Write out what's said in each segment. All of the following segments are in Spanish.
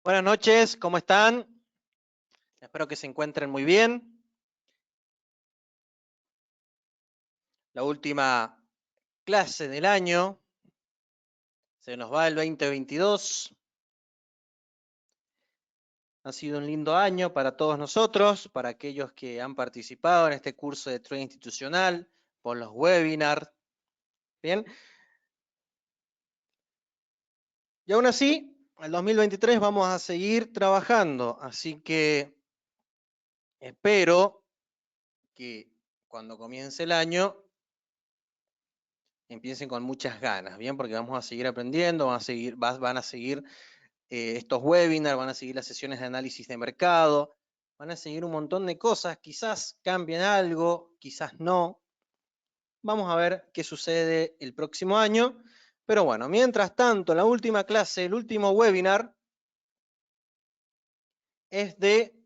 Buenas noches, ¿cómo están? Espero que se encuentren muy bien. La última clase del año, se nos va el 2022. Ha sido un lindo año para todos nosotros, para aquellos que han participado en este curso de trading institucional, por los webinars. Bien. Y aún así, el 2023 vamos a seguir trabajando, así que espero que cuando comience el año empiecen con muchas ganas, bien, porque vamos a seguir aprendiendo, van a seguir estos webinars, van a seguir las sesiones de análisis de mercado, van a seguir un montón de cosas, quizás cambien algo, quizás no. Vamos a ver qué sucede el próximo año. Pero bueno, mientras tanto, la última clase, el último webinar, es de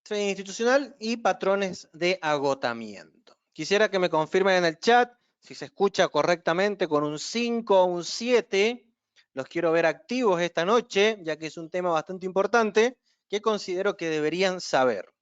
trading institucional y patrones de agotamiento. Quisiera que me confirmen en el chat si se escucha correctamente con un 5 o un 7. Los quiero ver activos esta noche, ya que es un tema bastante importante que considero que deberían saber.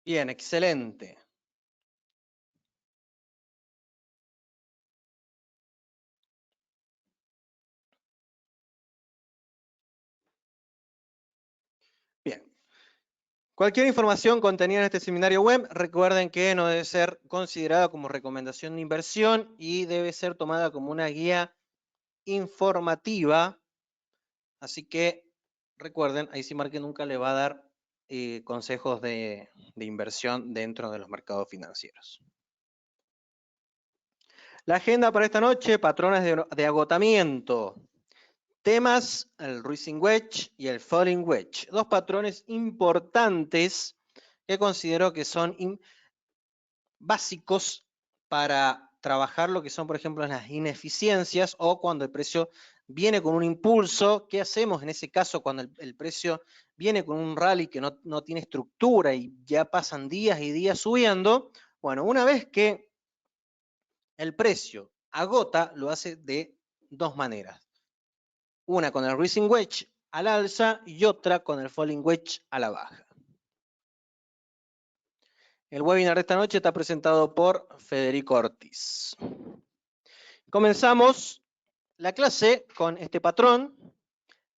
Bien, excelente. Bien. Cualquier información contenida en este seminario web, recuerden que no debe ser considerada como recomendación de inversión y debe ser tomada como una guía informativa. Así que recuerden, ahí sí marque nunca le va a dar consejos de inversión dentro de los mercados financieros. La agenda para esta noche, patrones de agotamiento. Temas, el Rising Wedge y el Falling Wedge. Dos patrones importantes que considero que son básicos para trabajar lo que son, por ejemplo, las ineficiencias o cuando el precio viene con un impulso. ¿Qué hacemos en ese caso cuando el precio viene con un rally que no tiene estructura y ya pasan días y días subiendo? Bueno, una vez que el precio agota, lo hace de dos maneras. Una con el Rising Wedge al alza y otra con el Falling Wedge a la baja. El webinar de esta noche está presentado por Federico Ortiz. Comenzamos la clase con este patrón,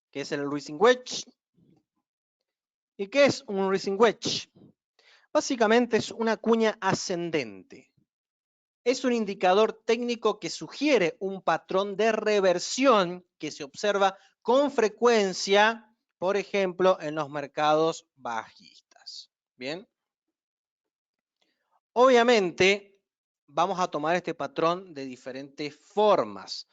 que es el Rising Wedge. ¿Y qué es un Rising Wedge? Básicamente es una cuña ascendente. Es un indicador técnico que sugiere un patrón de reversión que se observa con frecuencia, por ejemplo, en los mercados bajistas. Bien. Obviamente, vamos a tomar este patrón de diferentes formas.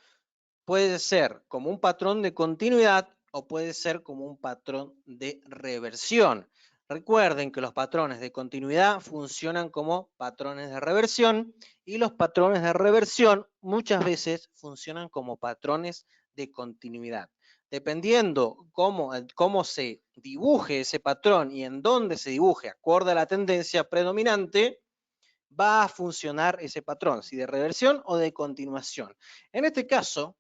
Puede ser como un patrón de continuidad o puede ser como un patrón de reversión. Recuerden que los patrones de continuidad funcionan como patrones de reversión y los patrones de reversión muchas veces funcionan como patrones de continuidad. Dependiendo cómo se dibuje ese patrón y en dónde se dibuje, acorde a la tendencia predominante, va a funcionar ese patrón, si de reversión o de continuación. En este caso,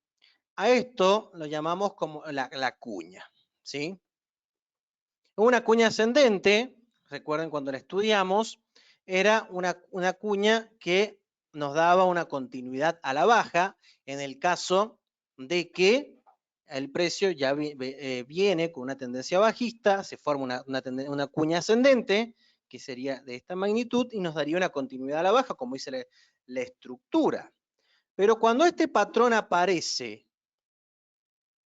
a esto lo llamamos como la cuña, ¿sí? Una cuña ascendente, recuerden cuando la estudiamos, era una cuña que nos daba una continuidad a la baja en el caso de que el precio ya viene con una tendencia bajista, se forma una cuña ascendente, que sería de esta magnitud, y nos daría una continuidad a la baja, como dice la estructura. Pero cuando este patrón aparece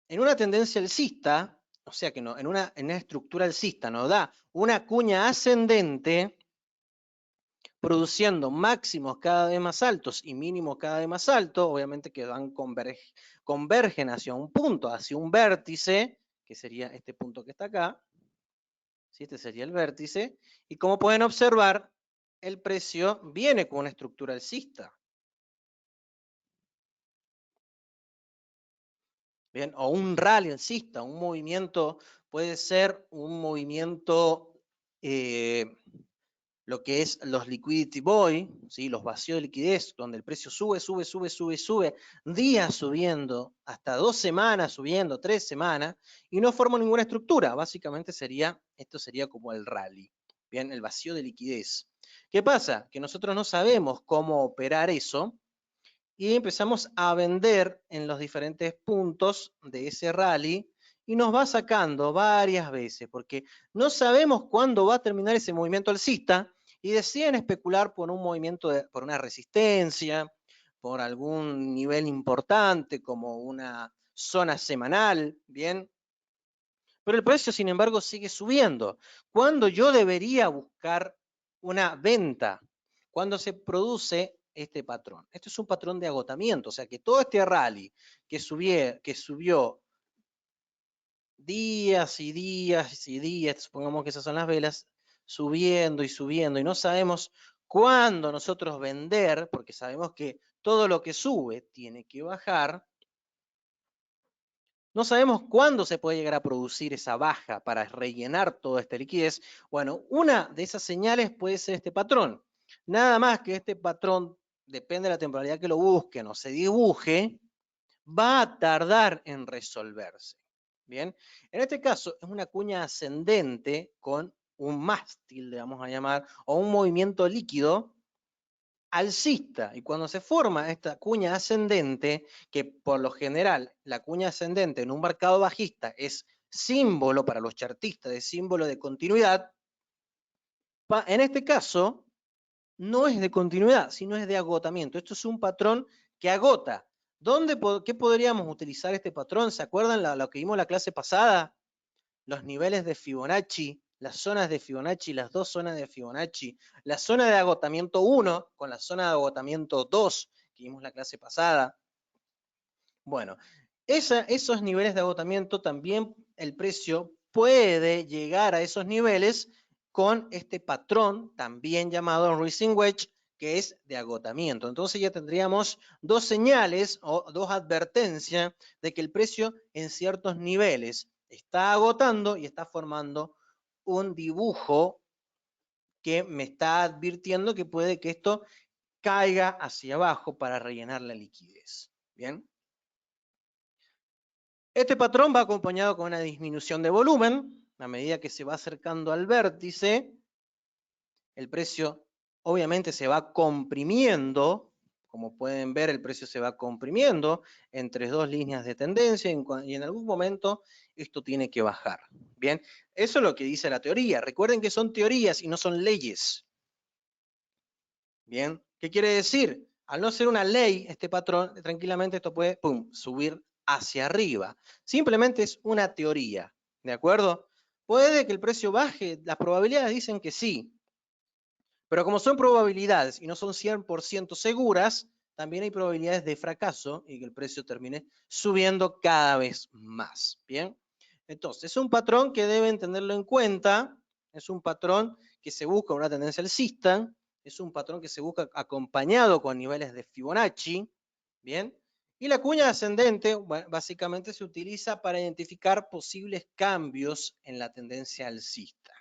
en una tendencia alcista, o sea que no, en una estructura alcista nos da una cuña ascendente, produciendo máximos cada vez más altos y mínimos cada vez más altos, obviamente que convergen hacia un punto, hacia un vértice, que sería este punto que está acá, ¿sí? Este sería el vértice, y como pueden observar, el precio viene con una estructura alcista. Bien, o un rally alcista, un movimiento, puede ser un movimiento, lo que es los liquidity void, ¿sí? Los vacíos de liquidez, donde el precio sube, sube, sube, sube, sube, días subiendo, hasta 2 semanas subiendo, 3 semanas, y no forma ninguna estructura. Básicamente esto sería como el rally, bien, el vacío de liquidez. ¿Qué pasa? Que nosotros no sabemos cómo operar eso, y empezamos a vender en los diferentes puntos de ese rally y nos va sacando varias veces porque no sabemos cuándo va a terminar ese movimiento alcista y deciden especular por un movimiento, por una resistencia, por algún nivel importante como una zona semanal, ¿bien? Pero el precio, sin embargo, sigue subiendo. ¿Cuándo yo debería buscar una venta? Cuando se produce este patrón. Este es un patrón de agotamiento, o sea que todo este rally que subió días y días y días, supongamos que esas son las velas, subiendo y subiendo, y no sabemos cuándo nosotros vender, porque sabemos que todo lo que sube tiene que bajar. No sabemos cuándo se puede llegar a producir esa baja para rellenar toda esta liquidez. Bueno, una de esas señales puede ser este patrón. Nada más que este patrón, depende de la temporalidad que lo busquen o se dibuje, va a tardar en resolverse. Bien, en este caso es una cuña ascendente con un mástil, le vamos a llamar, o un movimiento líquido alcista, y cuando se forma esta cuña ascendente, que por lo general la cuña ascendente en un mercado bajista es símbolo para los chartistas, de símbolo de continuidad, en este caso no es de continuidad, sino es de agotamiento. Esto es un patrón que agota. ¿Qué podríamos utilizar este patrón? ¿Se acuerdan lo que vimos en la clase pasada? Los niveles de Fibonacci, las zonas de Fibonacci, las dos zonas de Fibonacci, la zona de agotamiento 1 con la zona de agotamiento 2 que vimos la clase pasada. Bueno, esos niveles de agotamiento también el precio puede llegar a esos niveles con este patrón también llamado Rising Wedge, que es de agotamiento. Entonces ya tendríamos dos señales o dos advertencias de que el precio en ciertos niveles está agotando y está formando un dibujo que me está advirtiendo que puede que esto caiga hacia abajo para rellenar la liquidez. Bien. Este patrón va acompañado con una disminución de volumen. A medida que se va acercando al vértice, el precio obviamente se va comprimiendo. Como pueden ver, el precio se va comprimiendo entre dos líneas de tendencia y en algún momento esto tiene que bajar. Bien, eso es lo que dice la teoría. Recuerden que son teorías y no son leyes. Bien, ¿qué quiere decir? Al no ser una ley, este patrón, tranquilamente esto puede subir hacia arriba. Simplemente es una teoría, ¿de acuerdo? Puede que el precio baje, las probabilidades dicen que sí, pero como son probabilidades y no son 100% seguras, también hay probabilidades de fracaso y que el precio termine subiendo cada vez más. Bien, entonces es un patrón que deben tenerlo en cuenta, es un patrón que se busca una tendencia alcista, es un patrón que se busca acompañado con niveles de Fibonacci, bien, y la cuña ascendente básicamente se utiliza para identificar posibles cambios en la tendencia alcista.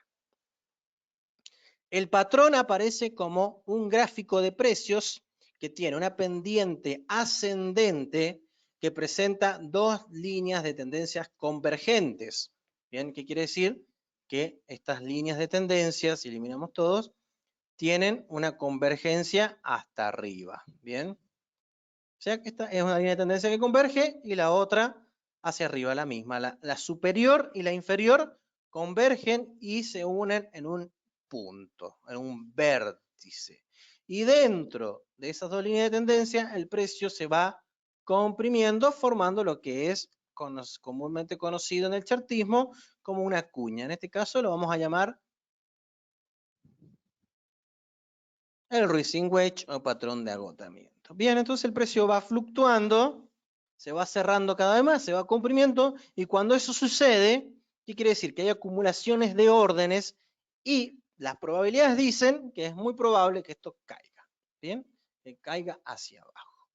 El patrón aparece como un gráfico de precios que tiene una pendiente ascendente que presenta dos líneas de tendencias convergentes. Bien, ¿qué quiere decir? Que estas líneas de tendencia, si eliminamos todos, tienen una convergencia hasta arriba. Bien. O sea que esta es una línea de tendencia que converge y la otra hacia arriba la misma. La superior y la inferior convergen y se unen en un punto, en un vértice. Y dentro de esas dos líneas de tendencia, el precio se va comprimiendo, formando lo que es comúnmente conocido en el chartismo como una cuña. En este caso lo vamos a llamar el rising wedge o patrón de agotamiento. Bien, entonces el precio va fluctuando, se va cerrando cada vez más, se va comprimiendo, y cuando eso sucede, ¿qué quiere decir? Que hay acumulaciones de órdenes y las probabilidades dicen que es muy probable que esto caiga, ¿bien? Que caiga hacia abajo.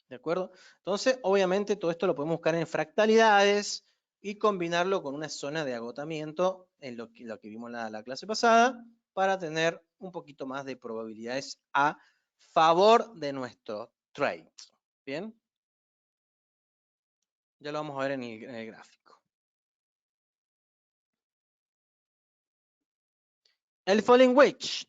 ¿De acuerdo? Entonces, obviamente, todo esto lo podemos buscar en fractalidades y combinarlo con una zona de agotamiento, en lo que vimos en la clase pasada, para tener un poquito más de probabilidades a favor de nuestro trade. ¿Bien? Ya lo vamos a ver en el gráfico. El falling wedge.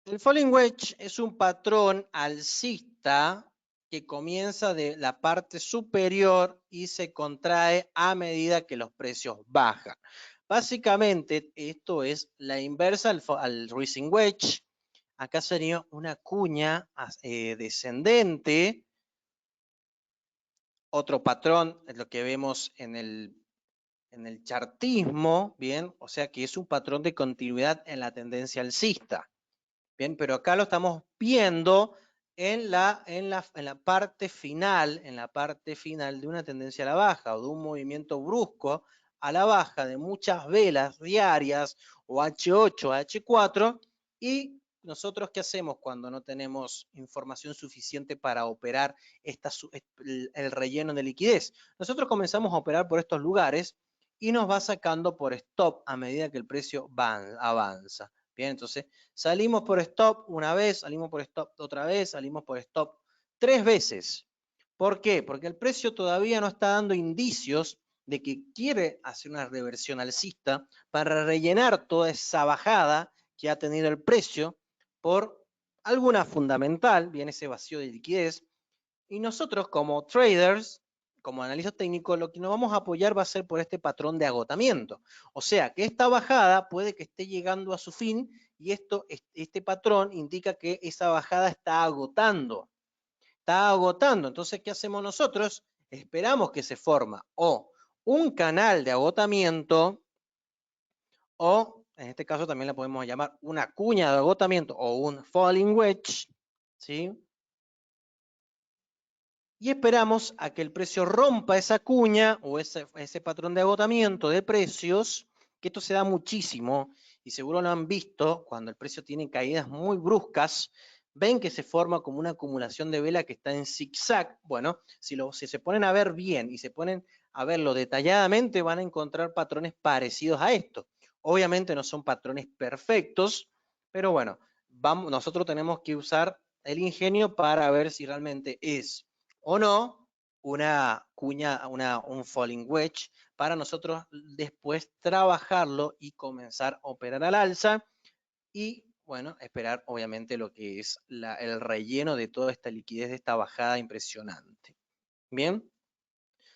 El falling wedge es un patrón alcista que comienza de la parte superior y se contrae a medida que los precios bajan. Básicamente, esto es la inversa al rising wedge. Acá sería una cuña descendente. Otro patrón es lo que vemos en el chartismo, ¿bien? O sea que es un patrón de continuidad en la tendencia alcista. Bien, pero acá lo estamos viendo en la parte final, de una tendencia a la baja o de un movimiento brusco a la baja de muchas velas diarias o H8, H4, y nosotros ¿qué hacemos cuando no tenemos información suficiente para operar el relleno de liquidez? Nosotros comenzamos a operar por estos lugares y nos va sacando por stop a medida que el precio avanza. Bien, entonces salimos por stop una vez, salimos por stop otra vez, salimos por stop 3 veces. ¿Por qué? Porque el precio todavía no está dando indicios de que quiere hacer una reversión alcista para rellenar toda esa bajada que ha tenido el precio por alguna fundamental, bien, ese vacío de liquidez. Y nosotros como traders, como analistas técnicos, lo que nos vamos a apoyar va a ser por este patrón de agotamiento. O sea, que esta bajada puede que esté llegando a su fin y este patrón indica que esa bajada está agotando. Está agotando. Entonces, ¿qué hacemos nosotros? Esperamos que se forma o un canal de agotamiento o, en este caso también la podemos llamar una cuña de agotamiento o un falling wedge, ¿sí? Y esperamos a que el precio rompa esa cuña o ese patrón de agotamiento de precios, que esto se da muchísimo y seguro lo han visto cuando el precio tiene caídas muy bruscas, ven que se forma como una acumulación de vela que está en zigzag. Bueno, si se ponen a ver bien y se ponen a verlo detalladamente, van a encontrar patrones parecidos a esto. Obviamente no son patrones perfectos, pero bueno, nosotros tenemos que usar el ingenio para ver si realmente es o no una cuña, un falling wedge, para nosotros después trabajarlo y comenzar a operar al alza y, bueno, esperar obviamente lo que es el relleno de toda esta liquidez, de esta bajada impresionante. Bien,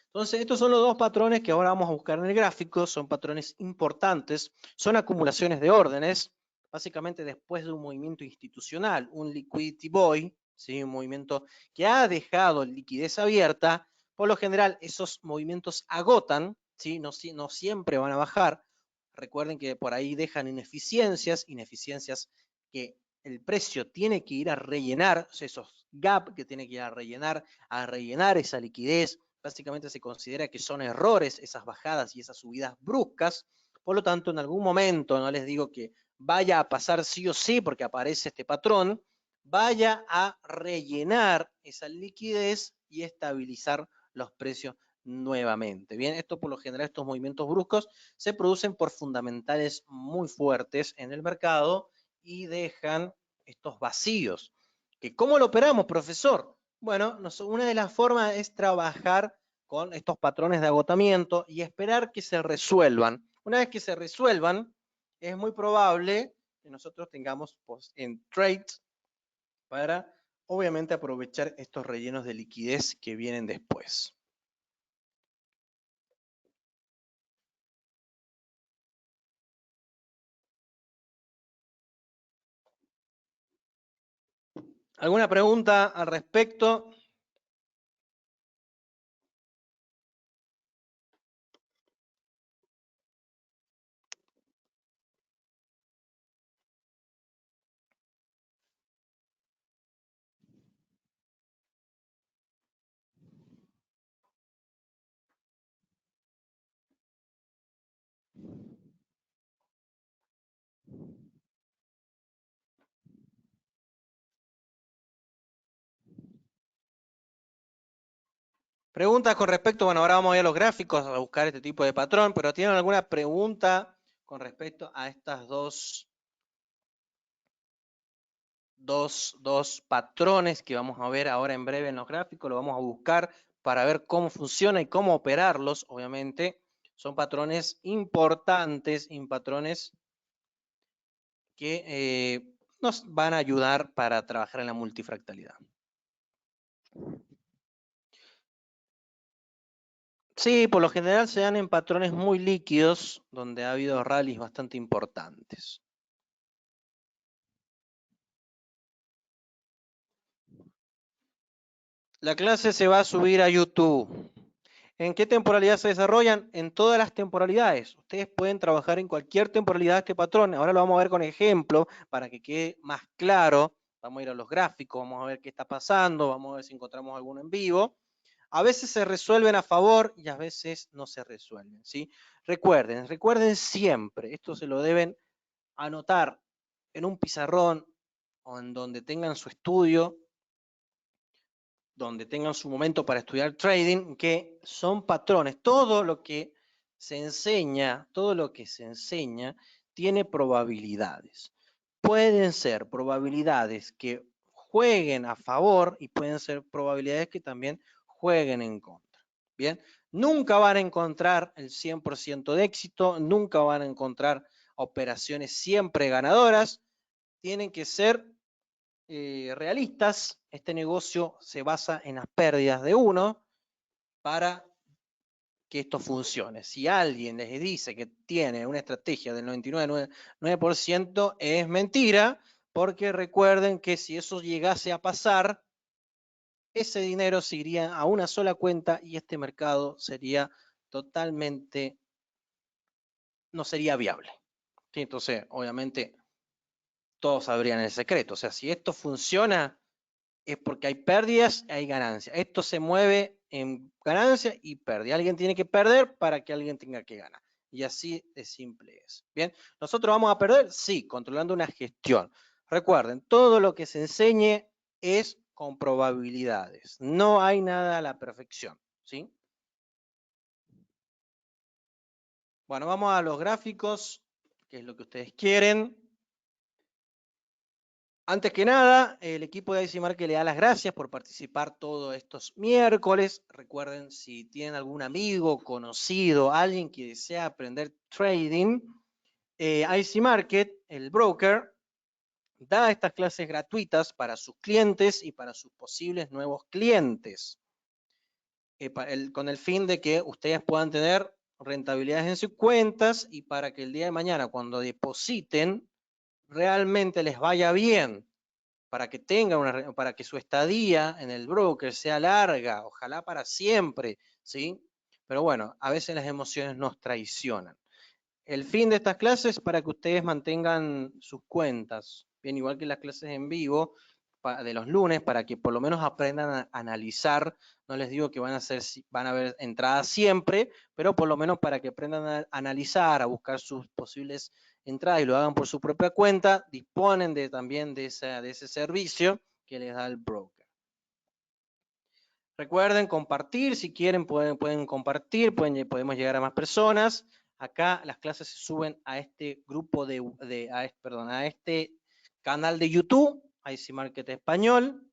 entonces estos son los dos patrones que ahora vamos a buscar en el gráfico, son patrones importantes, son acumulaciones de órdenes, básicamente después de un movimiento institucional, un liquidity buoy, ¿sí? Un movimiento que ha dejado liquidez abierta. Por lo general esos movimientos agotan, ¿sí? No siempre van a bajar. Recuerden que por ahí dejan ineficiencias que el precio tiene que ir a rellenar, esos gaps que tiene que ir a rellenar esa liquidez. Básicamente se considera que son errores esas bajadas y esas subidas bruscas. Por lo tanto, en algún momento, no les digo que vaya a pasar sí o sí porque aparece este patrón, vaya a rellenar esa liquidez y estabilizar los precios nuevamente. Bien, esto por lo general, estos movimientos bruscos se producen por fundamentales muy fuertes en el mercado y dejan estos vacíos. ¿Cómo lo operamos, profesor? Bueno, una de las formas es trabajar con estos patrones de agotamiento y esperar que se resuelvan. Una vez que se resuelvan, es muy probable que nosotros tengamos en trades para, obviamente, aprovechar estos rellenos de liquidez que vienen después. ¿Alguna pregunta al respecto? Preguntas con respecto, bueno, ahora vamos a ir a los gráficos a buscar este tipo de patrón, pero ¿tienen alguna pregunta con respecto a estas dos patrones que vamos a ver ahora en breve en los gráficos? Lo vamos a buscar para ver cómo funciona y cómo operarlos, obviamente. Son patrones importantes y patrones que nos van a ayudar para trabajar en la multifractalidad. Sí, por lo general se dan en patrones muy líquidos, donde ha habido rallies bastante importantes. La clase se va a subir a YouTube. ¿En qué temporalidad se desarrollan? En todas las temporalidades. Ustedes pueden trabajar en cualquier temporalidad de este patrón. Ahora lo vamos a ver con ejemplo para que quede más claro. Vamos a ir a los gráficos, vamos a ver qué está pasando, vamos a ver si encontramos alguno en vivo. A veces se resuelven a favor y a veces no se resuelven, ¿sí? Recuerden siempre, esto se lo deben anotar en un pizarrón o en donde tengan su estudio, donde tengan su momento para estudiar trading, que son patrones. Todo lo que se enseña, tiene probabilidades. Pueden ser probabilidades que jueguen a favor y pueden ser probabilidades que también jueguen en contra. Bien, nunca van a encontrar el 100% de éxito, nunca van a encontrar operaciones siempre ganadoras. Tienen que ser realistas. Este negocio se basa en las pérdidas de uno para que esto funcione. Si alguien les dice que tiene una estrategia del 99,9%, es mentira, porque recuerden que si eso llegase a pasar, ese dinero se iría a una sola cuenta y este mercado sería totalmente, no sería viable. ¿Sí? Entonces, obviamente, todos sabrían el secreto. O sea, si esto funciona, es porque hay pérdidas, hay ganancias. Esto se mueve en ganancia y pérdida. Alguien tiene que perder para que alguien tenga que ganar. Y así de simple es. Bien, ¿nosotros vamos a perder? Sí, controlando una gestión. Recuerden, todo lo que se enseñe es con probabilidades. No hay nada a la perfección, ¿sí? Bueno, vamos a los gráficos, que es lo que ustedes quieren. Antes que nada, el equipo de IC Market le da las gracias por participar todos estos miércoles. Recuerden, si tienen algún amigo, conocido, alguien que desea aprender trading, IC Market, el broker, da estas clases gratuitas para sus clientes y para sus posibles nuevos clientes, con el fin de que ustedes puedan tener rentabilidades en sus cuentas y para que el día de mañana, cuando depositen, realmente les vaya bien, para que para que su estadía en el broker sea larga, ojalá para siempre, ¿sí? Pero bueno, a veces las emociones nos traicionan. El fin de estas clases es para que ustedes mantengan sus cuentas, bien, igual que las clases en vivo de los lunes, para que por lo menos aprendan a analizar. No les digo que van a ver entradas siempre, pero por lo menos para que aprendan a analizar, a buscar sus posibles entradas y lo hagan por su propia cuenta, disponen también de ese servicio que les da el broker. Recuerden compartir, si quieren pueden compartir, podemos llegar a más personas. Acá las clases se suben a este grupo a este canal de YouTube, IC Market Español.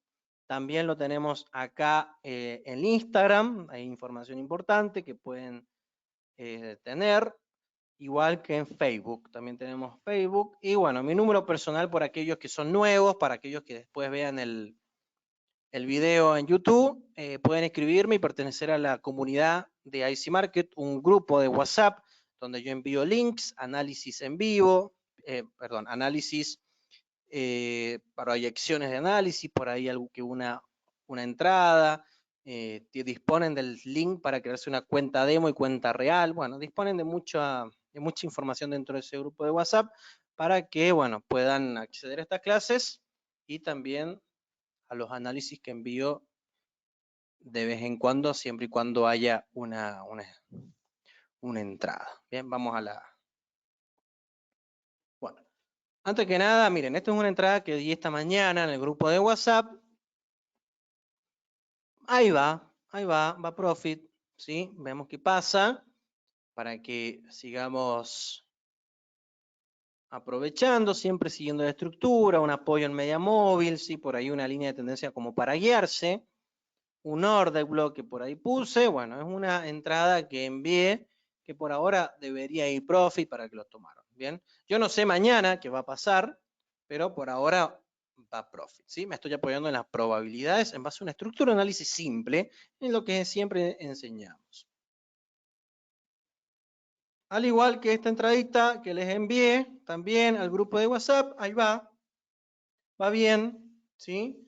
También lo tenemos acá en Instagram, hay información importante que pueden tener, igual que en Facebook. También tenemos Facebook. Y bueno, mi número personal por aquellos que son nuevos, para aquellos que después vean el video en YouTube, pueden escribirme y pertenecer a la comunidad de IC Market, un grupo de WhatsApp donde yo envío links, análisis en vivo, análisis proyecciones de análisis, por ahí algo que una entrada, disponen del link para crearse una cuenta demo y cuenta real. Bueno, disponen de mucha información dentro de ese grupo de WhatsApp para que, bueno, puedan acceder a estas clases y también a los análisis que envío de vez en cuando, siempre y cuando haya una entrada. Bien, vamos a la... Bueno, antes que nada, miren, esta es una entrada que di esta mañana en el grupo de WhatsApp. Ahí va Profit, ¿sí? Vemos qué pasa para que sigamos aprovechando, siempre siguiendo la estructura, un apoyo en media móvil, ¿sí? Por ahí una línea de tendencia como para guiarse, un order block que por ahí puse, bueno, es una entrada que envié, que por ahora debería ir Profit para que lo tomaron, ¿bien? Yo no sé mañana qué va a pasar, pero por ahora va Profit, ¿sí? Me estoy apoyando en las probabilidades en base a una estructura de análisis simple, en lo que siempre enseñamos. Al igual que esta entradita que les envié también al grupo de WhatsApp, ahí va bien, ¿sí?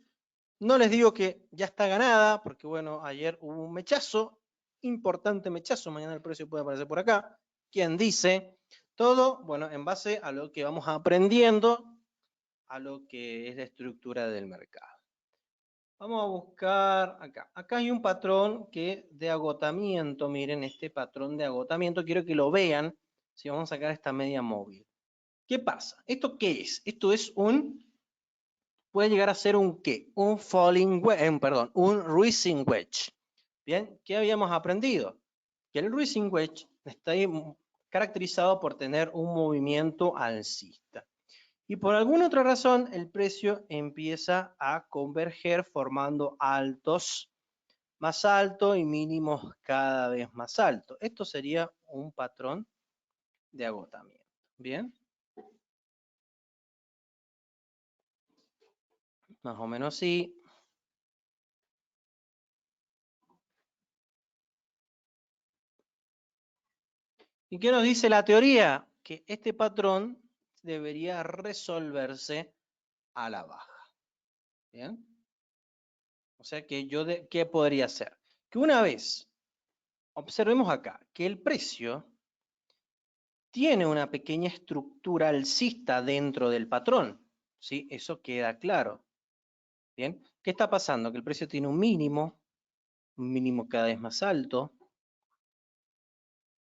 No les digo que ya está ganada, porque bueno, ayer hubo un mechazo, importante mechazo, mañana el precio puede aparecer por acá. ¿Quién dice? Todo, bueno, en base a lo que vamos aprendiendo, a lo que es la estructura del mercado. Vamos a buscar acá. Acá hay un patrón de agotamiento, miren este patrón de agotamiento, quiero que lo vean, si vamos a sacar esta media móvil. ¿Qué pasa? ¿Esto qué es? Esto es puede llegar a ser un ¿qué? Un falling wedge, perdón, un rising wedge. Bien, ¿qué habíamos aprendido? Que el rising wedge está ahí caracterizado por tener un movimiento alcista. Y por alguna otra razón, el precio empieza a converger formando altos más altos y mínimos cada vez más altos. Esto sería un patrón de agotamiento. Bien. Más o menos sí. ¿Y qué nos dice la teoría? Que este patrón debería resolverse a la baja. ¿Bien? O sea que ¿qué podría ser? Que una vez, observemos acá, que el precio tiene una pequeña estructura alcista dentro del patrón. ¿Sí? Eso queda claro. ¿Bien? ¿Qué está pasando? Que el precio tiene un mínimo cada vez más alto,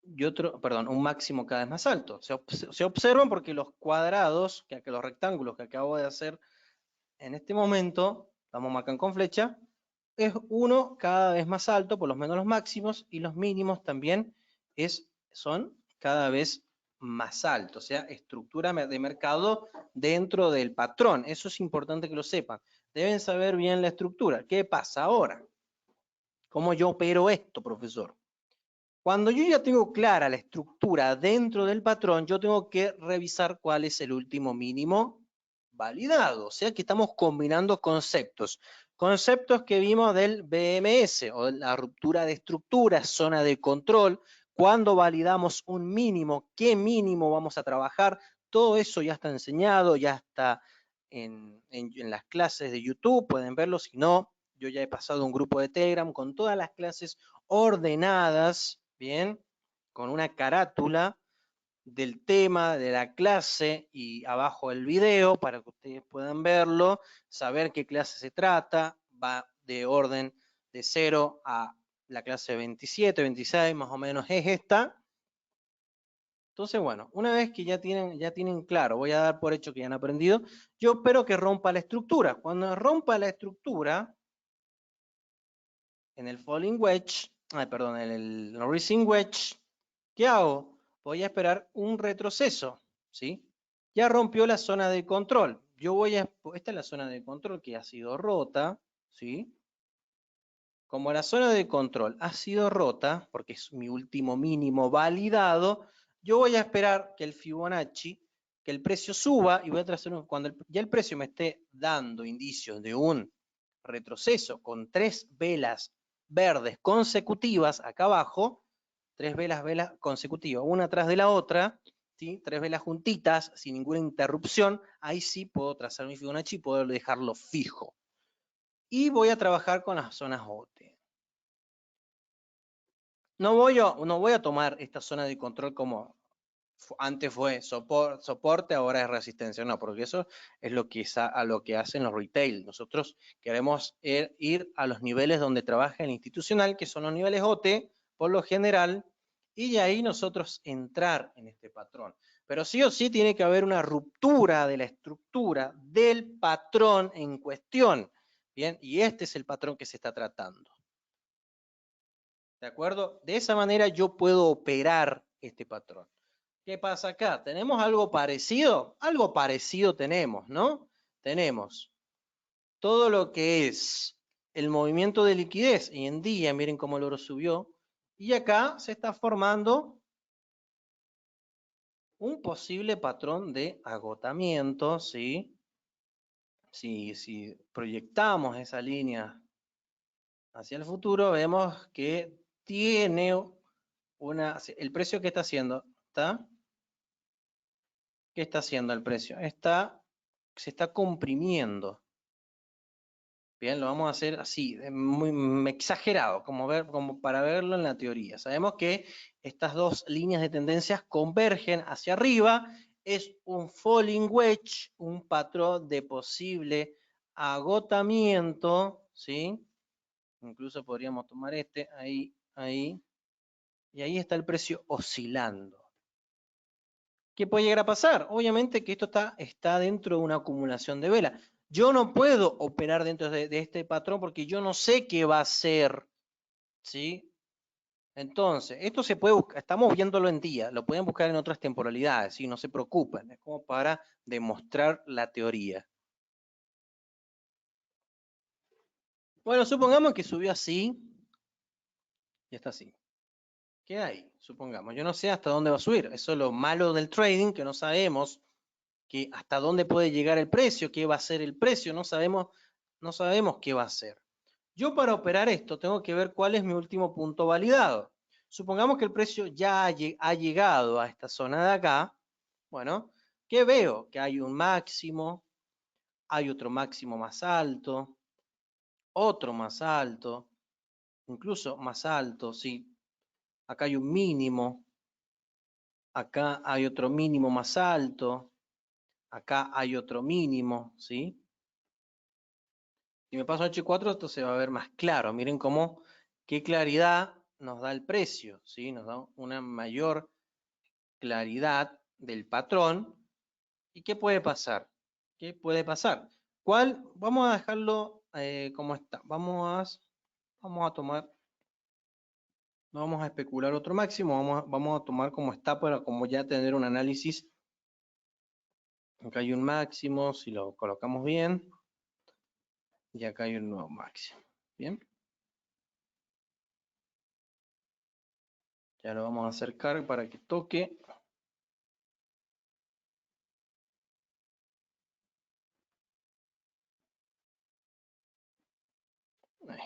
y otro, perdón, un máximo cada vez más alto. Se observan porque los cuadrados, los rectángulos que acabo de hacer en este momento, estamos marcando con flecha, es uno cada vez más alto, por lo menos los máximos, y los mínimos también son cada vez más altos, o sea, estructura de mercado dentro del patrón. Eso es importante que lo sepan. Deben saber bien la estructura. ¿Qué pasa ahora? ¿Cómo yo opero esto, profesor? Cuando yo ya tengo clara la estructura dentro del patrón, yo tengo que revisar cuál es el último mínimo validado. O sea que estamos combinando conceptos. Conceptos que vimos del BMS o la ruptura de estructura, zona de control, cuando validamos un mínimo, qué mínimo vamos a trabajar. Todo eso ya está enseñado, ya está en las clases de YouTube, pueden verlo. Si no, yo ya he pasado un grupo de Telegram con todas las clases ordenadas, bien, con una carátula del tema de la clase y abajo el video para que ustedes puedan verlo, saber qué clase se trata, va de orden de 0 a la clase 27, 26, más o menos es esta. Entonces, bueno, una vez que ya tienen claro, voy a dar por hecho que ya han aprendido, yo espero que rompa la estructura. Cuando rompa la estructura, en el falling wedge, perdón, en el rising wedge, ¿qué hago? Voy a esperar un retroceso, ¿sí? Ya rompió la zona de control. Esta es la zona de control que ha sido rota, ¿sí? Como la zona de control ha sido rota, porque es mi último mínimo validado, yo voy a esperar que el Fibonacci, que el precio suba y voy a trazar cuando ya el precio me esté dando indicios de un retroceso con 3 velas verdes consecutivas acá abajo, 3 velas consecutivas, una tras de la otra, ¿sí? 3 velas juntitas, sin ninguna interrupción, ahí sí puedo trazar mi Fibonacci y poder dejarlo fijo. Y voy a trabajar con las zonas OT. No voy a tomar esta zona de control como antes fue soporte, ahora es resistencia. No, porque eso es a lo que hacen los retail. Nosotros queremos ir a los niveles donde trabaja el institucional, que son los niveles OT, por lo general, y de ahí nosotros entrar en este patrón. Pero sí o sí tiene que haber una ruptura de la estructura del patrón en cuestión. Bien, y este es el patrón que se está tratando. ¿De acuerdo? De esa manera yo puedo operar este patrón. ¿Qué pasa acá? ¿Tenemos algo parecido? Algo parecido tenemos, ¿no? Tenemos todo lo que es el movimiento de liquidez. Y en día, miren cómo el oro subió. Y acá se está formando un posible patrón de agotamiento, ¿sí? Si proyectamos esa línea hacia el futuro, vemos que tiene el precio que está haciendo, ¿está? ¿Qué está haciendo el precio? Se está comprimiendo. Bien, lo vamos a hacer así, muy exagerado, como para verlo en la teoría. Sabemos que estas dos líneas de tendencias convergen hacia arriba. Es un falling wedge, un patrón de posible agotamiento, ¿sí? Incluso podríamos tomar ahí, y ahí está el precio oscilando. ¿Qué puede llegar a pasar? Obviamente que esto está dentro de una acumulación de velas. Yo no puedo operar dentro de este patrón porque yo no sé qué va a ser, ¿sí? Entonces, esto se puede buscar, estamos viéndolo en día, lo pueden buscar en otras temporalidades, ¿sí? No se preocupen, es como para demostrar la teoría. Bueno, supongamos que subió así y está así. ¿Qué hay? Supongamos, yo no sé hasta dónde va a subir, eso es lo malo del trading, que no sabemos que hasta dónde puede llegar el precio, qué va a ser el precio, no sabemos qué va a ser. Yo para operar esto tengo que ver cuál es mi último punto validado. Supongamos que el precio ya ha llegado a esta zona de acá. Bueno, ¿qué veo? Que hay un máximo, hay otro máximo más alto, otro más alto, incluso más alto, sí. Acá hay un mínimo, acá hay otro mínimo más alto, acá hay otro mínimo, ¿sí? Si me paso a H4, esto se va a ver más claro. Miren qué claridad nos da el precio, ¿sí? Nos da una mayor claridad del patrón. ¿Y qué puede pasar? ¿Qué puede pasar? Vamos a dejarlo como está. Vamos a especular otro máximo. Vamos a tomar como está para como ya tener un análisis. Acá hay un máximo, si lo colocamos bien. Y acá hay un nuevo máximo. ¿Bien? Ya lo vamos a acercar para que toque. Ahí.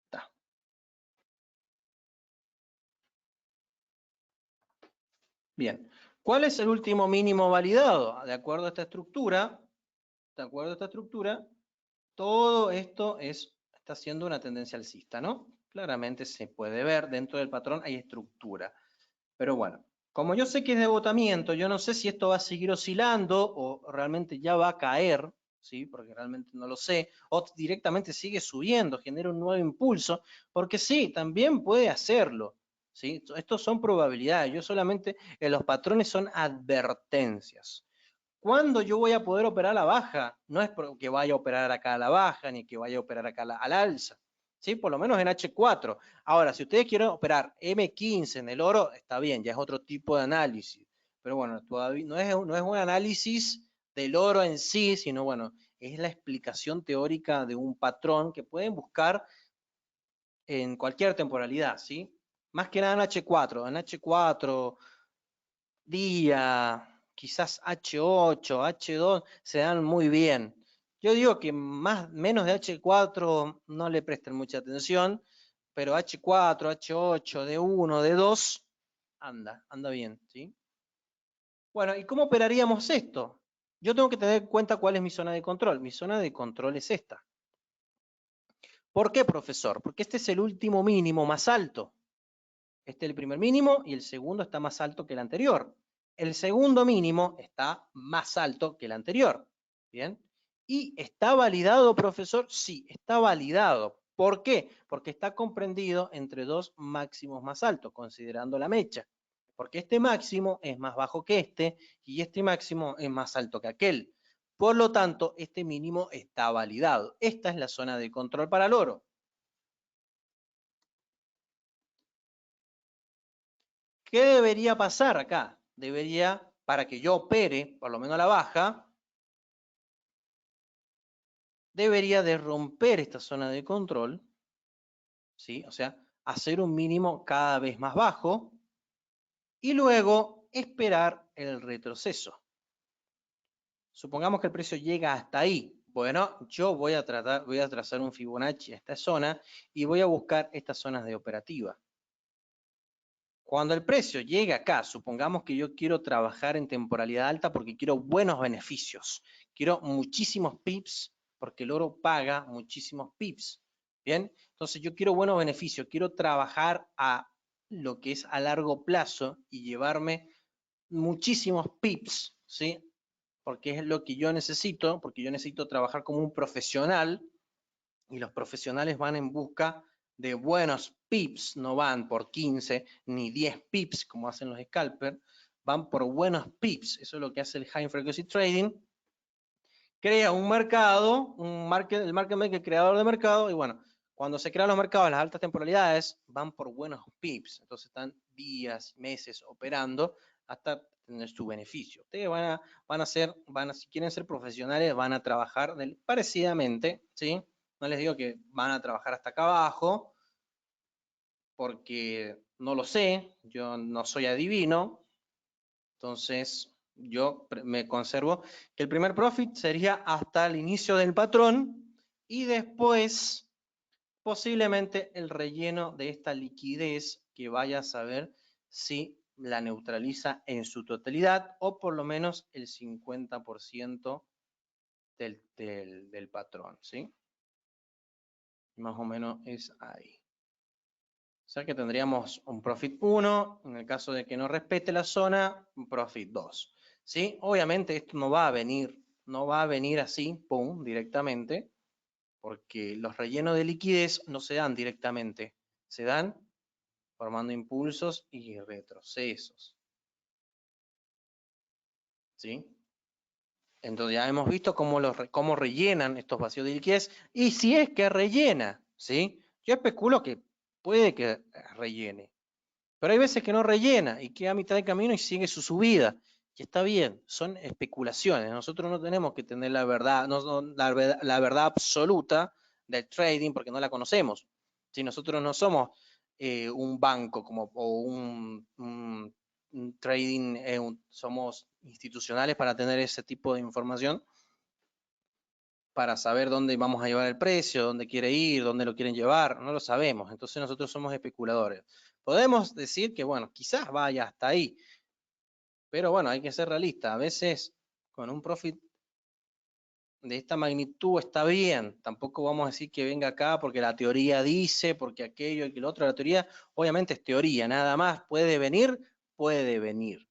Está. Bien. ¿Cuál es el último mínimo validado? De acuerdo a esta estructura, todo esto está siendo una tendencia alcista, ¿no? Claramente se puede ver, dentro del patrón hay estructura. Pero bueno, como yo sé que es de agotamiento, yo no sé si esto va a seguir oscilando o realmente ya va a caer, ¿sí? Porque realmente no lo sé, o directamente sigue subiendo, genera un nuevo impulso, porque sí, también puede hacerlo, ¿sí? Estos son probabilidades, yo solamente, los patrones son advertencias. ¿Cuándo yo voy a poder operar a la baja? No es que vaya a operar acá a la baja, ni que vaya a operar acá al alza. ¿Sí? Por lo menos en H4. Ahora, si ustedes quieren operar M15 en el oro, está bien, ya es otro tipo de análisis. Pero bueno, todavía no es un análisis del oro en sí, sino bueno, es la explicación teórica de un patrón que pueden buscar en cualquier temporalidad, ¿sí? Más que nada en H4. En H4, día, quizás H8, H2 se dan muy bien. Yo digo que menos de H4 no le presten mucha atención, pero H4, H8, D1, D2, anda bien, ¿sí? Bueno, ¿y cómo operaríamos esto? Yo tengo que tener en cuenta cuál es mi zona de control. Mi zona de control es esta. ¿Por qué, profesor? Porque este es el último mínimo más alto. Este es el primer mínimo y el segundo está más alto que el anterior. El segundo mínimo está más alto que el anterior. ¿Bien? ¿Y está validado, profesor? Sí, está validado. ¿Por qué? Porque está comprendido entre dos máximos más altos, considerando la mecha. Porque este máximo es más bajo que este y este máximo es más alto que aquel. Por lo tanto, este mínimo está validado. Esta es la zona de control para el oro. ¿Qué debería pasar acá? Debería, para que yo opere, por lo menos a la baja, debería de romper esta zona de control, ¿sí? O sea, hacer un mínimo cada vez más bajo y luego esperar el retroceso. Supongamos que el precio llega hasta ahí. Bueno, yo voy a trazar un Fibonacci a esta zona y voy a buscar estas zonas de operativa. Cuando el precio llegue acá, supongamos que yo quiero trabajar en temporalidad alta porque quiero buenos beneficios. Quiero muchísimos pips porque el oro paga muchísimos pips. Bien, entonces yo quiero buenos beneficios. Quiero trabajar a lo que es a largo plazo y llevarme muchísimos pips, ¿sí? Porque es lo que yo necesito, porque yo necesito trabajar como un profesional y los profesionales van en busca de buenos pips, no van por 15 ni 10 pips como hacen los scalpers, van por buenos pips. Eso es lo que hace el High Frequency Trading. Crea un mercado, el market maker, creador de mercado, y bueno, cuando se crean los mercados, las altas temporalidades van por buenos pips. Entonces están días, meses operando hasta tener su beneficio. Ustedes si quieren ser profesionales, van a trabajar parecidamente, ¿sí? No les digo que van a trabajar hasta acá abajo, porque no lo sé, yo no soy adivino, entonces yo me conservo que el primer profit sería hasta el inicio del patrón y después posiblemente el relleno de esta liquidez que vaya a saber si la neutraliza en su totalidad o por lo menos el 50% del patrón, ¿sí? Más o menos es ahí. O sea que tendríamos un profit 1, en el caso de que no respete la zona, un profit 2. ¿Sí? Obviamente esto no va a venir así, pum, directamente, porque los rellenos de liquidez no se dan directamente, se dan formando impulsos y retrocesos. ¿Sí? Entonces ya hemos visto cómo rellenan estos vacíos de liquidez y si es que rellena, ¿sí? Yo especulo que puede que rellene, pero hay veces que no rellena y queda a mitad de camino y sigue su subida. Y está bien, son especulaciones. Nosotros no tenemos que tener la verdad, la verdad absoluta del trading porque no la conocemos. Si nosotros no somos un banco o un trading, somos institucionales para tener ese tipo de información, para saber dónde vamos a llevar el precio, dónde quiere ir, dónde lo quieren llevar, no lo sabemos. Entonces nosotros somos especuladores. Podemos decir que, bueno, quizás vaya hasta ahí, pero bueno, hay que ser realista. A veces con un profit de esta magnitud está bien. Tampoco vamos a decir que venga acá porque la teoría dice, porque aquello y que lo otro. La teoría obviamente es teoría, nada más. Puede venir, puede venir.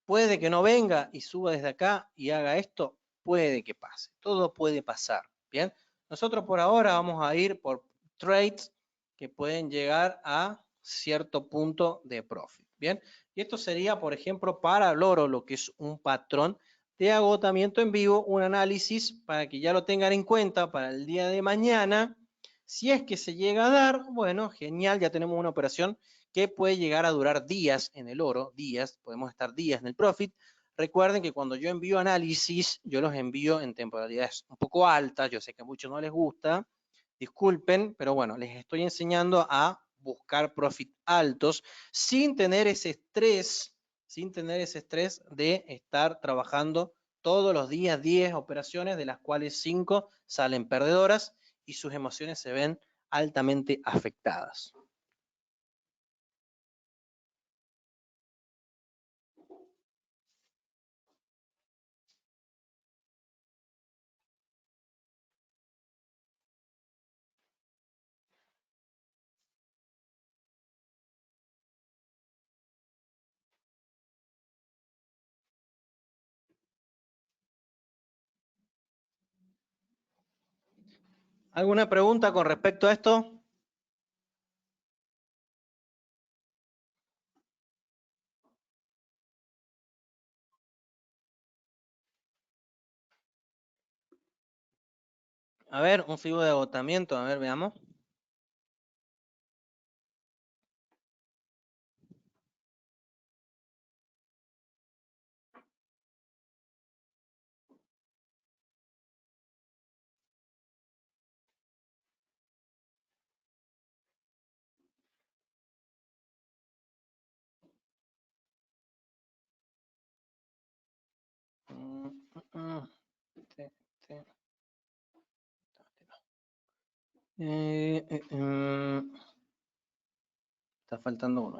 Puede que no venga y suba desde acá y haga esto, puede que pase. Todo puede pasar, ¿bien? Nosotros por ahora vamos a ir por trades que pueden llegar a cierto punto de profit, ¿bien? Y esto sería, por ejemplo, para el oro, lo que es un patrón de agotamiento en vivo, un análisis para que ya lo tengan en cuenta para el día de mañana. Si es que se llega a dar, bueno, genial, ya tenemos una operación que puede llegar a durar días en el oro, días, podemos estar días en el profit. Recuerden que cuando yo envío análisis, yo los envío en temporalidades un poco altas, yo sé que a muchos no les gusta, disculpen, pero bueno, les estoy enseñando a buscar profit altos sin tener ese estrés, de estar trabajando todos los días 10 operaciones, de las cuales 5 salen perdedoras y sus emociones se ven altamente afectadas. ¿Alguna pregunta con respecto a esto? A ver, un fibo de agotamiento, a ver, veamos. Este. Está faltando uno.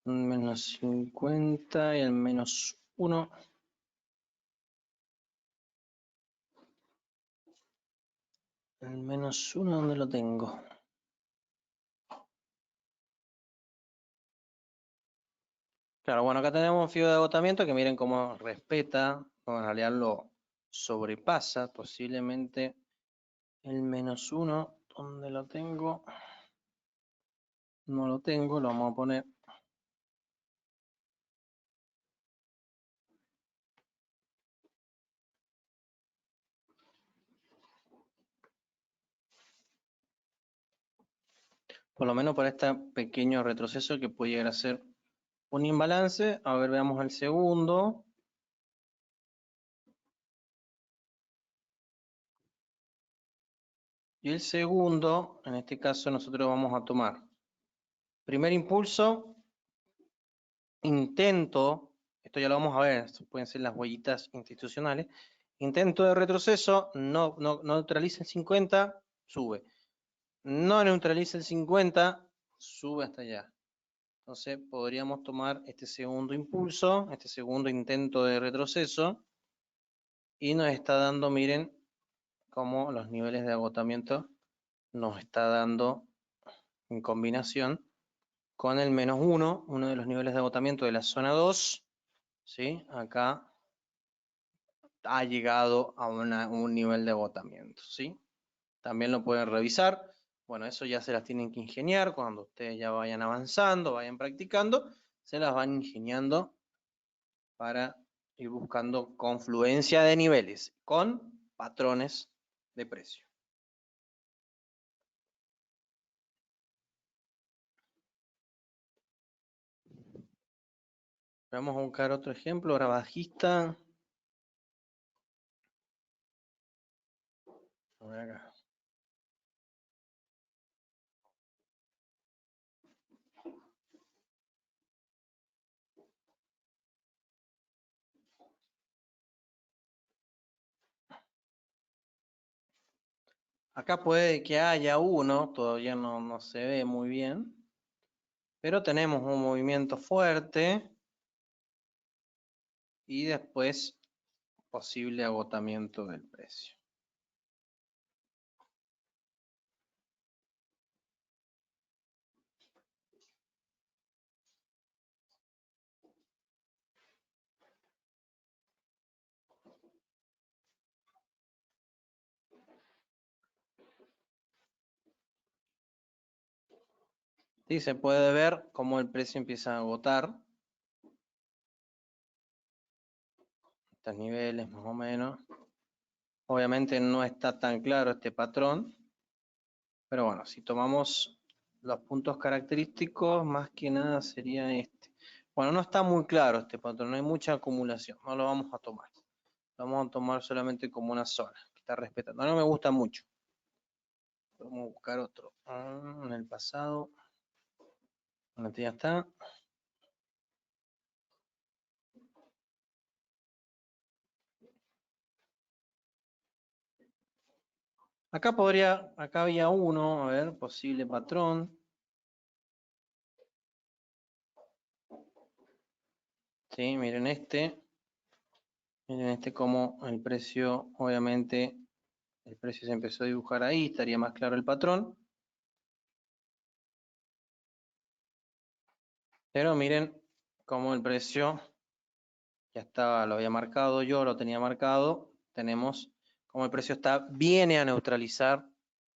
Menos 50 y el menos 1. El menos 1, ¿dónde lo tengo? Claro, bueno, acá tenemos un fibo de agotamiento que miren cómo respeta, o en realidad lo sobrepasa posiblemente el menos 1. ¿Dónde lo tengo? No lo tengo, lo vamos a poner. Por lo menos para este pequeño retroceso que puede llegar a ser un imbalance. A ver, veamos el segundo. Y el segundo, en este caso nosotros vamos a tomar primer impulso, intento, esto ya lo vamos a ver, pueden ser las huellitas institucionales, intento de retroceso, no neutraliza el 50, sube. No neutraliza el 50, sube hasta allá. Entonces podríamos tomar este segundo impulso, este segundo intento de retroceso, y nos está dando, miren, cómo los niveles de agotamiento nos está dando en combinación con el menos 1, uno de los niveles de agotamiento de la zona 2, ¿sí? Acá ha llegado a un nivel de agotamiento, ¿sí? También lo pueden revisar. Bueno, eso ya se las tienen que ingeniar cuando ustedes ya vayan avanzando, vayan practicando, se las van ingeniando para ir buscando confluencia de niveles con patrones de precio. Vamos a buscar otro ejemplo, ahora bajista. A ver acá. Acá puede que haya uno, todavía no se ve muy bien, pero tenemos un movimiento fuerte y después posible agotamiento del precio. Sí, se puede ver cómo el precio empieza a agotar. Estos niveles más o menos. Obviamente no está tan claro este patrón, pero bueno, si tomamos los puntos característicos, más que nada sería este. Bueno, no está muy claro este patrón, no hay mucha acumulación, no lo vamos a tomar. Lo vamos a tomar solamente como una zona que está respetando. No me gusta mucho. Vamos a buscar otro. En el pasado. Este ya está. Acá había uno, a ver, posible patrón. Sí, miren este. Miren este como el precio, obviamente, el precio se empezó a dibujar ahí, estaría más claro el patrón. Pero miren cómo el precio ya estaba, lo había marcado yo, lo tenía marcado. Tenemos como el precio viene a neutralizar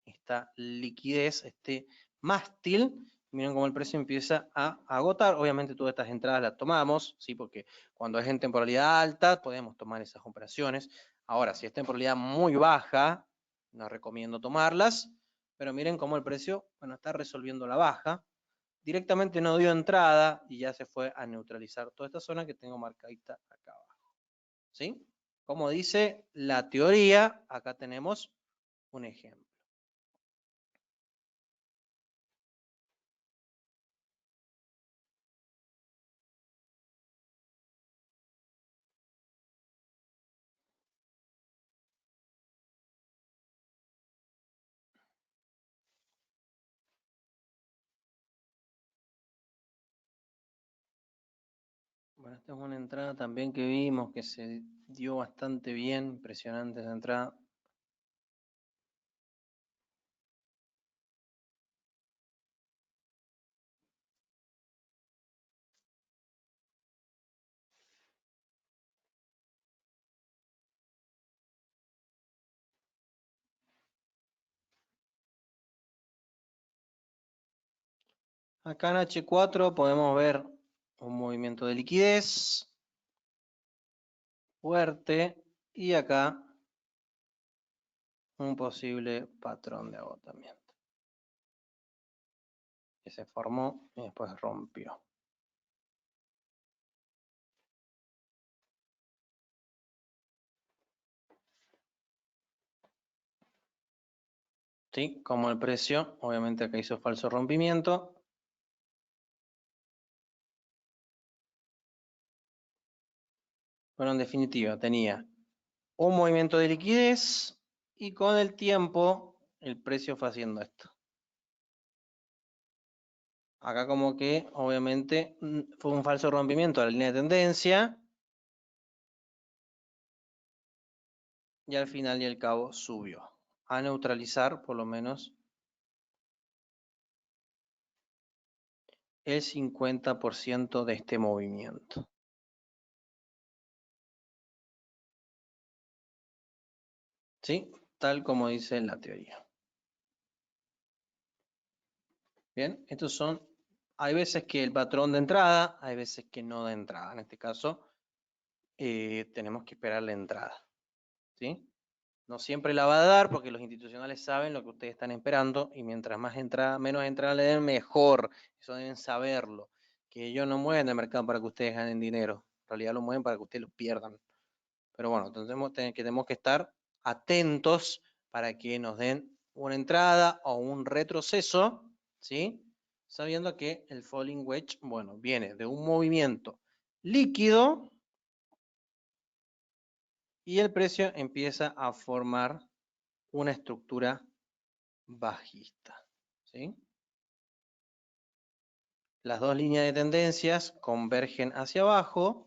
esta liquidez, este mástil, miren cómo el precio empieza a agotar. Obviamente todas estas entradas las tomamos, ¿sí? Porque cuando es en temporalidad alta podemos tomar esas operaciones. Ahora, si es temporalidad muy baja, no recomiendo tomarlas, pero miren cómo el precio, bueno, está resolviendo la baja. Directamente no dio entrada y ya se fue a neutralizar toda esta zona que tengo marcadita acá abajo, ¿sí? Como dice la teoría, acá tenemos un ejemplo. Bueno, esta es una entrada también que vimos que se dio bastante bien, impresionante esa entrada. Acá en H4 podemos ver un movimiento de liquidez fuerte y acá un posible patrón de agotamiento que se formó y después rompió. ¿Sí? Como el precio, obviamente acá hizo falso rompimiento. Bueno, en definitiva, tenía un movimiento de liquidez y con el tiempo el precio fue haciendo esto. Acá como que obviamente fue un falso rompimiento de la línea de tendencia y al final y al cabo subió a neutralizar por lo menos el 50% de este movimiento. ¿Sí? Tal como dice la teoría. Bien, estos son, hay veces que el patrón de entrada, hay veces que no de entrada. En este caso, tenemos que esperar la entrada. ¿Sí? No siempre la va a dar porque los institucionales saben lo que ustedes están esperando y mientras más entrada, menos entrada le den, mejor. Eso deben saberlo. Que ellos no mueven el mercado para que ustedes ganen dinero. En realidad lo mueven para que ustedes lo pierdan. Pero bueno, entonces tenemos que estar atentos para que nos den una entrada o un retroceso, ¿sí? Sabiendo que el falling wedge, bueno, viene de un movimiento líquido y el precio empieza a formar una estructura bajista, ¿sí? Las dos líneas de tendencias convergen hacia abajo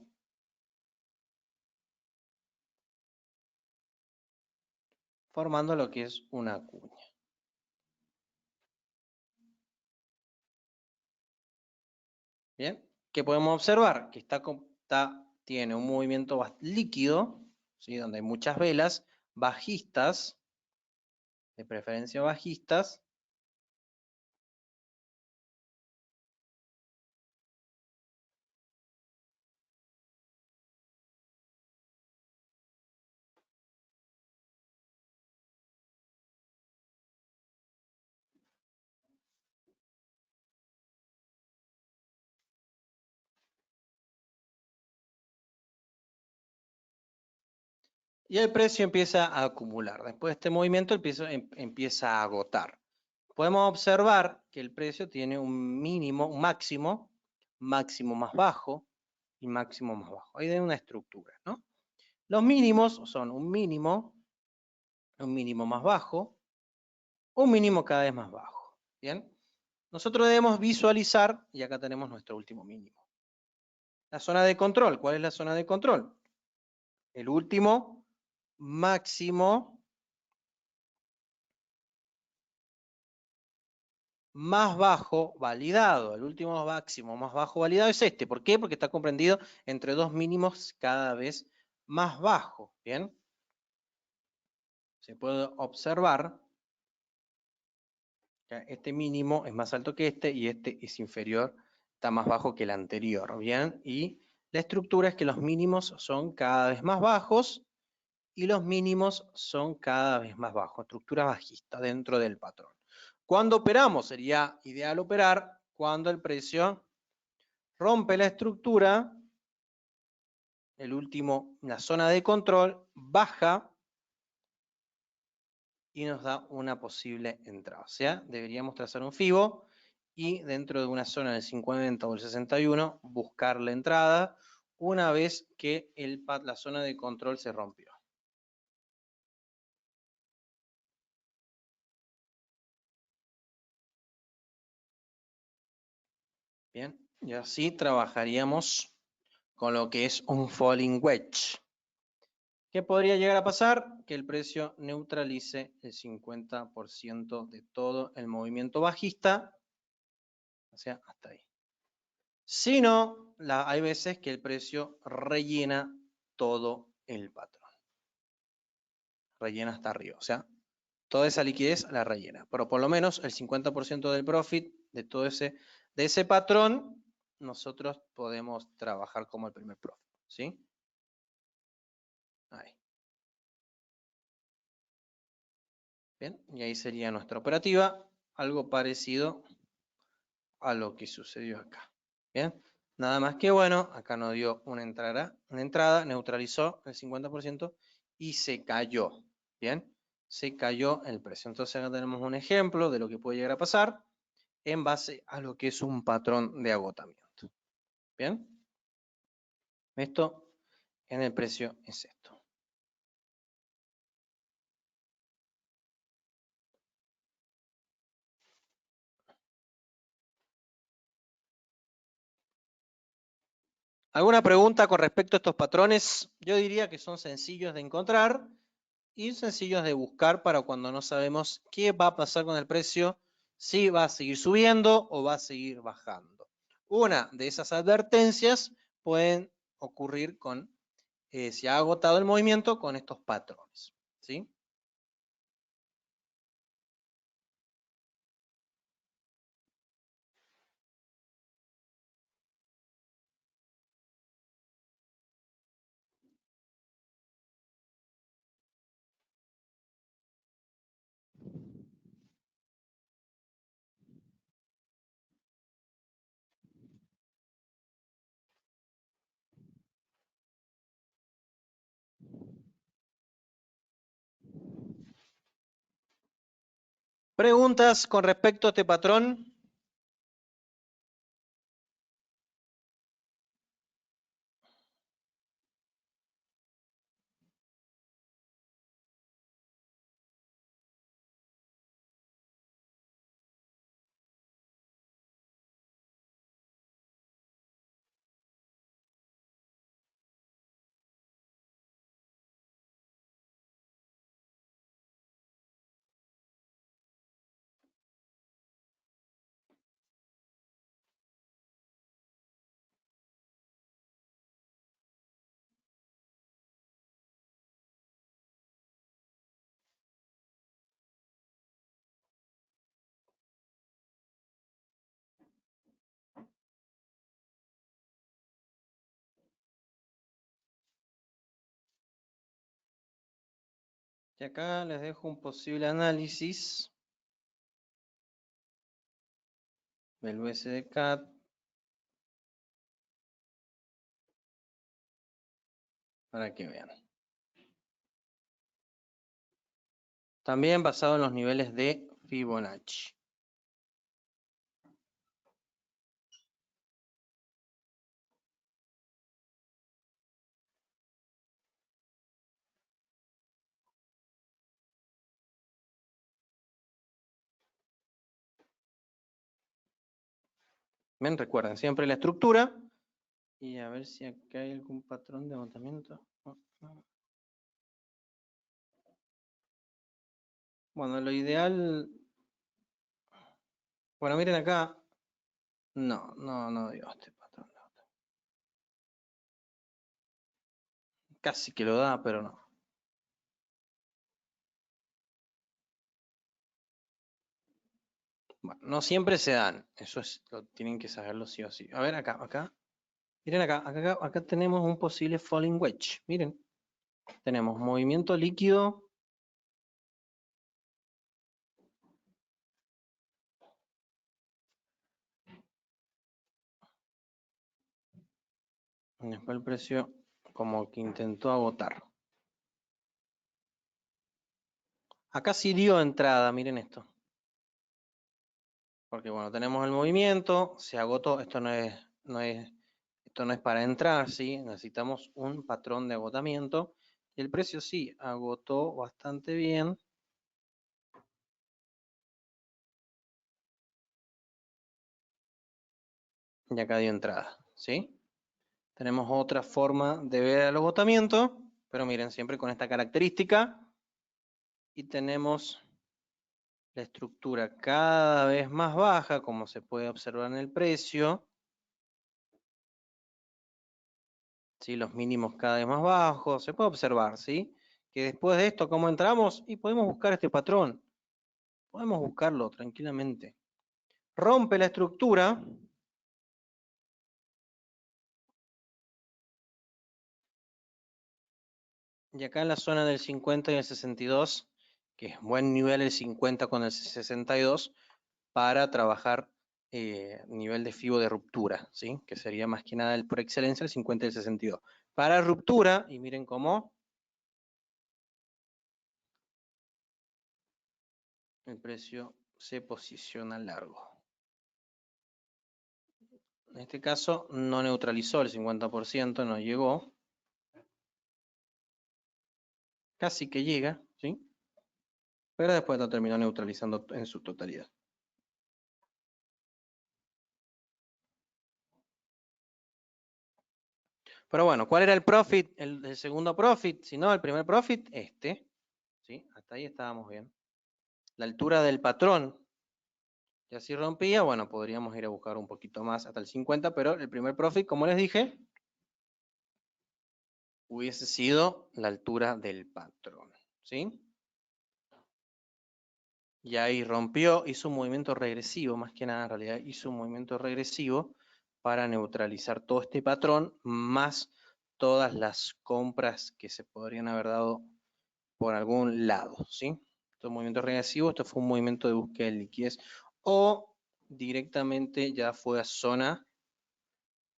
formando lo que es una cuña. Bien, ¿qué podemos observar? Que tiene un movimiento líquido, ¿sí? Donde hay muchas velas bajistas, de preferencia bajistas. Y el precio empieza a acumular. Después de este movimiento, el precio empieza a agotar. Podemos observar que el precio tiene un mínimo, un máximo más bajo y máximo más bajo. Ahí de una estructura, ¿no? Los mínimos son un mínimo más bajo, un mínimo cada vez más bajo. ¿Bien? Nosotros debemos visualizar, y acá tenemos nuestro último mínimo. La zona de control. ¿Cuál es la zona de control? El último máximo más bajo validado. El último máximo más bajo validado es este. ¿Por qué? Porque está comprendido entre dos mínimos cada vez más bajos. ¿Bien? se puede observar que este mínimo es más alto que este y este es inferior, está más bajo que el anterior, ¿bien? Y la estructura es que los mínimos son cada vez más bajos y los mínimos son cada vez más bajos, estructura bajista dentro del patrón. Cuando operamos, sería ideal operar cuando el precio rompe la estructura, la zona de control, baja y nos da una posible entrada. O sea, deberíamos trazar un FIBO y dentro de una zona del 50 o el 61 buscar la entrada una vez que la zona de control se rompió. Bien, y así trabajaríamos con lo que es un falling wedge. ¿Qué podría llegar a pasar? Que el precio neutralice el 50% de todo el movimiento bajista, o sea, hasta ahí. Si no, hay veces que el precio rellena todo el patrón. Rellena hasta arriba, o sea, toda esa liquidez la rellena. Pero por lo menos el 50% del profit de todo de ese patrón, nosotros podemos trabajar como el primer profit, ¿sí? Ahí. Bien, y ahí sería nuestra operativa, algo parecido a lo que sucedió acá. Bien, nada más que bueno, acá nos dio una entrada, neutralizó el 50% y se cayó. Bien, se cayó el precio. Entonces acá tenemos un ejemplo de lo que puede llegar a pasar en base a lo que es un patrón de agotamiento. Bien, esto en el precio es esto. ¿Alguna pregunta con respecto a estos patrones? Yo diría que son sencillos de encontrar y sencillos de buscar para cuando no sabemos qué va a pasar con el precio, si va a seguir subiendo o va a seguir bajando. Una de esas advertencias pueden ocurrir con, si ha agotado el movimiento, con estos patrones, ¿sí? ¿Preguntas con respecto a este patrón? Y acá les dejo un posible análisis del USD-CAD para que vean. También basado en los niveles de Fibonacci. Bien, recuerden siempre la estructura. Y a ver si acá hay algún patrón de agotamiento. Bueno, lo ideal. Bueno, miren acá. No dio este patrón. Casi que lo da, pero no. Bueno, no siempre se dan, eso es, tienen que saberlo sí o sí. A ver, acá. Miren acá tenemos un posible falling wedge. Miren, tenemos movimiento líquido. Después el precio como que intentó agotar. Acá sí dio entrada, miren esto. Porque bueno, tenemos el movimiento, se agotó, esto no es para entrar, ¿sí? Necesitamos un patrón de agotamiento. Y el precio sí, agotó bastante bien. Y acá dio entrada, ¿sí? Tenemos otra forma de ver el agotamiento, pero miren, siempre con esta característica. Y tenemos la estructura cada vez más baja, como se puede observar en el precio. ¿Sí? Los mínimos cada vez más bajos, se puede observar, ¿sí? Que después de esto, ¿cómo entramos? Y podemos buscar este patrón. Podemos buscarlo tranquilamente. Rompe la estructura. Y acá en la zona del 50 y el 62, que es buen nivel el 50 con el 62, para trabajar nivel de FIBO de ruptura, ¿sí? Que sería más que nada por excelencia el 50 y el 62. Para ruptura, y miren cómo el precio se posiciona largo. En este caso no neutralizó el 50%, no llegó. Casi que llega, ¿sí? Pero después lo terminó neutralizando en su totalidad. Pero bueno, ¿cuál era el profit? El segundo profit, si no, el primer profit, este. ¿Sí? Hasta ahí estábamos bien. La altura del patrón, y así rompía, bueno, podríamos ir a buscar un poquito más hasta el 50, pero el primer profit, como les dije, hubiese sido la altura del patrón, ¿sí? Y ahí rompió, hizo un movimiento regresivo, más que nada en realidad hizo un movimiento regresivo para neutralizar todo este patrón, más todas las compras que se podrían haber dado por algún lado, ¿sí? Esto es un movimiento regresivo, esto fue un movimiento de búsqueda de liquidez, o directamente ya fue a zona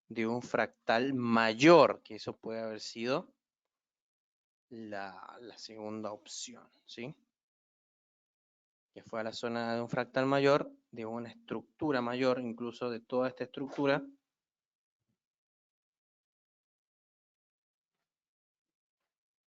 de un fractal mayor, que eso puede haber sido la segunda opción, ¿sí? Que fue a la zona de un fractal mayor, de una estructura mayor, incluso de toda esta estructura.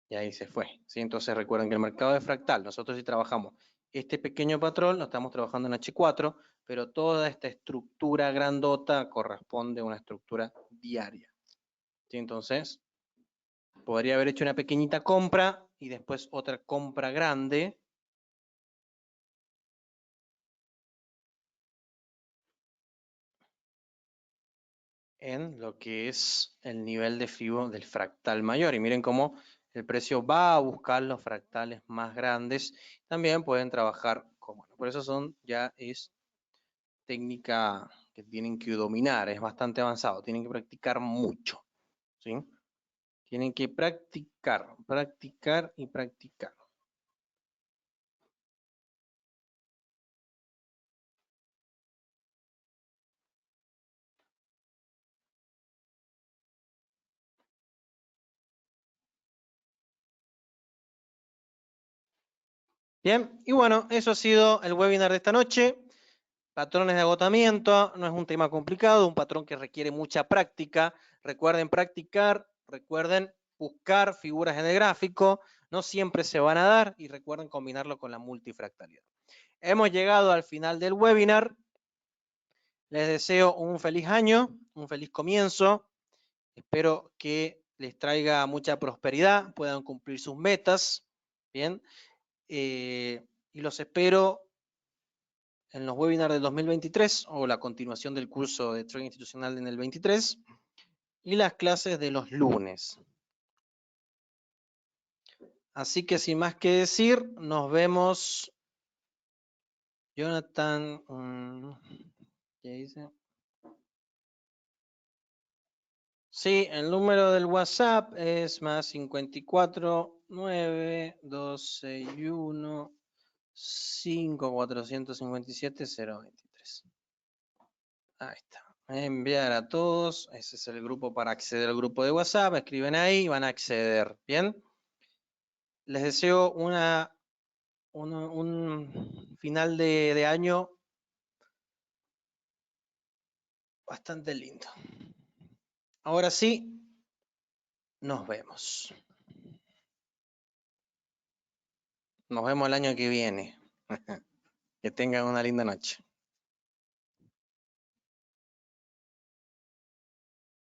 Y ahí se fue, ¿sí? Entonces recuerden que el mercado de fractal, nosotros si trabajamos este pequeño patrón, lo estamos trabajando en H4, pero toda esta estructura grandota corresponde a una estructura diaria, ¿sí? Entonces, podría haber hecho una pequeñita compra y después otra compra grande. En lo que es el nivel de FIBO del fractal mayor. Y miren cómo el precio va a buscar los fractales más grandes. También pueden trabajar con, bueno, por eso ya es técnica que tienen que dominar, es bastante avanzado, tienen que practicar mucho, ¿sí? Tienen que practicar, practicar y practicar. Bien, y bueno, eso ha sido el webinar de esta noche. Patrones de agotamiento, no es un tema complicado, un patrón que requiere mucha práctica. Recuerden practicar, recuerden buscar figuras en el gráfico, no siempre se van a dar y recuerden combinarlo con la multifractalidad. Hemos llegado al final del webinar. Les deseo un feliz año, un feliz comienzo. Espero que les traiga mucha prosperidad, puedan cumplir sus metas. Bien, y los espero en los webinars del 2023 o la continuación del curso de trading institucional en el 23 y las clases de los lunes. Así que sin más que decir, nos vemos Jonathan, ¿qué dice? Sí, el número del WhatsApp es más 54 9 261 5 457 023. Ahí está. Enviar a todos. Ese es el grupo para acceder al grupo de WhatsApp. Escriben ahí y van a acceder. Bien. Les deseo un final de año bastante lindo. Ahora sí, nos vemos. Nos vemos el año que viene. Que tengan una linda noche.